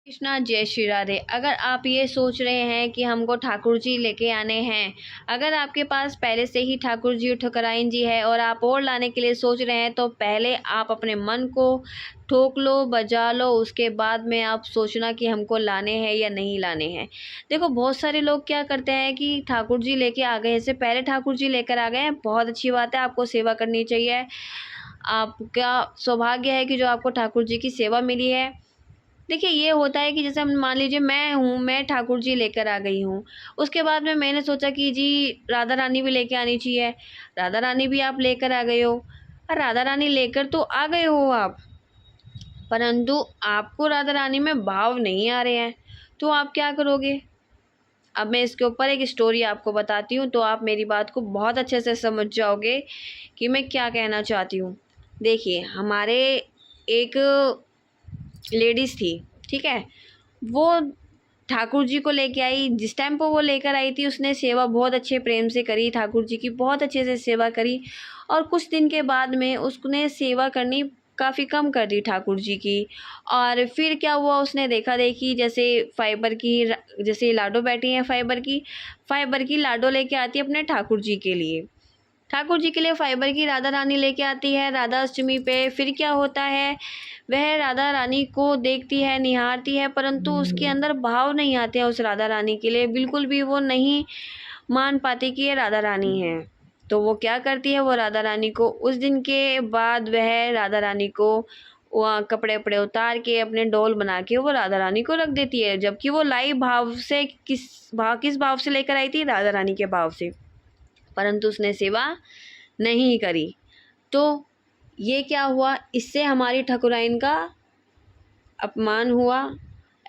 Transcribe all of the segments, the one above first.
कृष्णा, जय श्री राधे। अगर आप ये सोच रहे हैं कि हमको ठाकुर जी लेके आने हैं, अगर आपके पास पहले से ही ठाकुर जी और ठकुराइन जी है और आप और लाने के लिए सोच रहे हैं, तो पहले आप अपने मन को ठोक लो, बजा लो, उसके बाद में आप सोचना कि हमको लाने हैं या नहीं लाने हैं। देखो, बहुत सारे लोग क्या करते हैं कि ठाकुर जी लेके आ गए, इससे पहले ठाकुर जी लेकर आ गए हैं, बहुत अच्छी बात है, आपको सेवा करनी चाहिए। आपका सौभाग्य है कि जो आपको ठाकुर जी की सेवा मिली है। देखिए, ये होता है कि जैसे हम मान लीजिए मैं ठाकुर जी लेकर आ गई हूँ, उसके बाद में मैंने सोचा कि जी राधा रानी भी लेके आनी चाहिए। राधा रानी भी आप लेकर आ गए हो, और राधा रानी लेकर तो आ गए हो आप, परंतु आपको राधा रानी में भाव नहीं आ रहे हैं, तो आप क्या करोगे? अब मैं इसके ऊपर एक स्टोरी आपको बताती हूँ, तो आप मेरी बात को बहुत अच्छे से समझ जाओगे कि मैं क्या कहना चाहती हूँ। देखिए, हमारे एक लेडीज़ थी, ठीक है? वो ठाकुर जी को लेके आई, जिस टाइम पर वो लेकर आई थी उसने सेवा बहुत अच्छे प्रेम से करी, ठाकुर जी की बहुत अच्छे से सेवा करी। और कुछ दिन के बाद में उसने सेवा करनी काफ़ी कम कर दी ठाकुर जी की। और फिर क्या हुआ, उसने देखा देखी जैसे फाइबर की जैसे लाडो बैठी हैं, फाइबर की लाडो लेके आती है अपने ठाकुर जी के लिए। ठाकुर जी के लिए फाइबर की राधा रानी लेके आती है राधा अष्टमी पे। फिर क्या होता है, वह राधा रानी को देखती है, निहारती है, परंतु उसके अंदर भाव नहीं आते हैं उस राधा रानी के लिए, बिल्कुल भी वो नहीं मान पाती कि ये राधा रानी है। तो वो क्या करती है, वो राधा रानी को उस दिन के बाद वह राधा रानी को वहाँ कपड़े वपड़े उतार के अपने डोल बना के वो राधा रानी को रख देती है, जबकि वो लाई भाव से किस भाव से लेकर आई थी, राधा रानी के भाव से, परंतु उसने सेवा नहीं करी। तो ये क्या हुआ, इससे हमारी ठकुराइन का अपमान हुआ।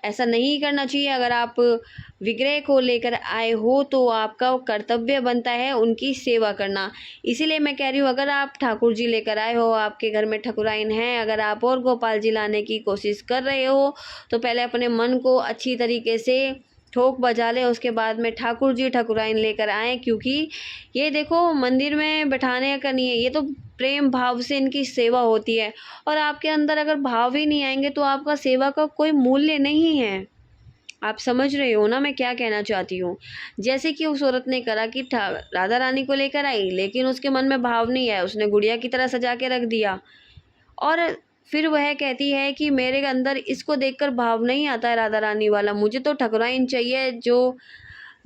ऐसा नहीं करना चाहिए। अगर आप विग्रह को लेकर आए हो तो आपका कर्तव्य बनता है उनकी सेवा करना। इसीलिए मैं कह रही हूँ, अगर आप ठाकुर जी लेकर आए हो, आपके घर में ठकुराइन है, अगर आप और गोपाल जी लाने की कोशिश कर रहे हो, तो पहले अपने मन को अच्छी तरीके से ठोक बजा ले, उसके बाद में ठाकुर जी ठकुराइन लेकर आएँ। क्योंकि ये देखो, मंदिर में बैठाने का नहीं है, ये तो प्रेम भाव से इनकी सेवा होती है। और आपके अंदर अगर भाव ही नहीं आएंगे तो आपका सेवा का कोई मूल्य नहीं है। आप समझ रहे हो ना मैं क्या कहना चाहती हूँ? जैसे कि उस औरत ने करा कि राधा रानी को लेकर आई, लेकिन उसके मन में भाव नहीं है, उसने गुड़िया की तरह सजा के रख दिया। और फिर वह कहती है कि मेरे अंदर इसको देखकर भाव नहीं आता है राधा रानी वाला, मुझे तो ठकुराइन चाहिए, जो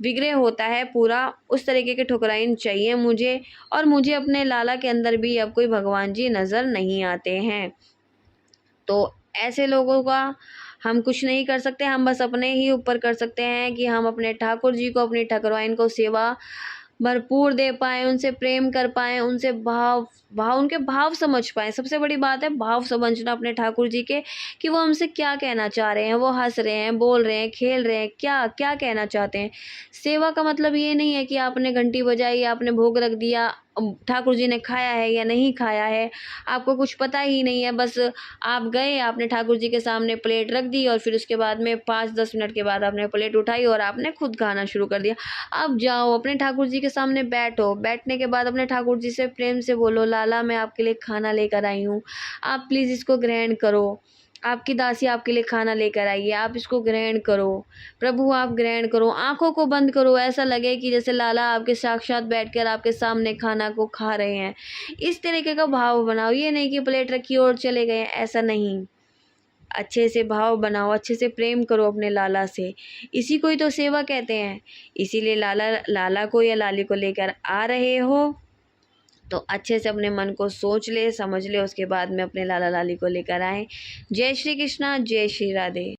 विग्रह होता है पूरा उस तरीके के ठकुराइन चाहिए मुझे। और मुझे अपने लाला के अंदर भी अब कोई भगवान जी नज़र नहीं आते हैं। तो ऐसे लोगों का हम कुछ नहीं कर सकते, हम बस अपने ही ऊपर कर सकते हैं कि हम अपने ठाकुर जी को, अपनी ठकुराइन को सेवा भरपूर दे पाएँ, उनसे प्रेम कर पाएँ, उनसे उनके भाव समझ पाएँ। सबसे बड़ी बात है भाव समझना अपने ठाकुर जी के, कि वो हमसे क्या कहना चाह रहे हैं, वो हँस रहे हैं, बोल रहे हैं, खेल रहे हैं, क्या कहना चाहते हैं। सेवा का मतलब ये नहीं है कि आपने घंटी बजाई, आपने भोग रख दिया, ठाकुर जी ने खाया है या नहीं खाया है, आपको कुछ पता ही नहीं है। बस आप गए, आपने ठाकुर जी के सामने प्लेट रख दी और फिर उसके बाद में 5-10 मिनट के बाद आपने प्लेट उठाई और आपने खुद खाना शुरू कर दिया। अब जाओ अपने ठाकुर जी के सामने बैठो, बैठने के बाद अपने ठाकुर जी से प्रेम से बोलो, लाला मैं आपके लिए खाना लेकर आई हूँ, आप प्लीज़ इसको ग्रहण करो। आपकी दासी आपके लिए खाना लेकर आई है, आप इसको ग्रहण करो। प्रभु आप ग्रहण करो, आँखों को बंद करो, ऐसा लगे कि जैसे लाला आपके साक्षात बैठकर आपके सामने खाना को खा रहे हैं। इस तरीके का भाव बनाओ, ये नहीं कि प्लेट रखी और चले गए, ऐसा नहीं। अच्छे से भाव बनाओ, अच्छे से प्रेम करो अपने लाला से, इसी को ही तो सेवा कहते हैं। इसीलिए लाला को या लाली को लेकर आ रहे हो तो अच्छे से अपने मन को सोच ले, समझ ले, उसके बाद में अपने लाला लाली को लेकर आए। जय श्री कृष्णा, जय श्री राधे।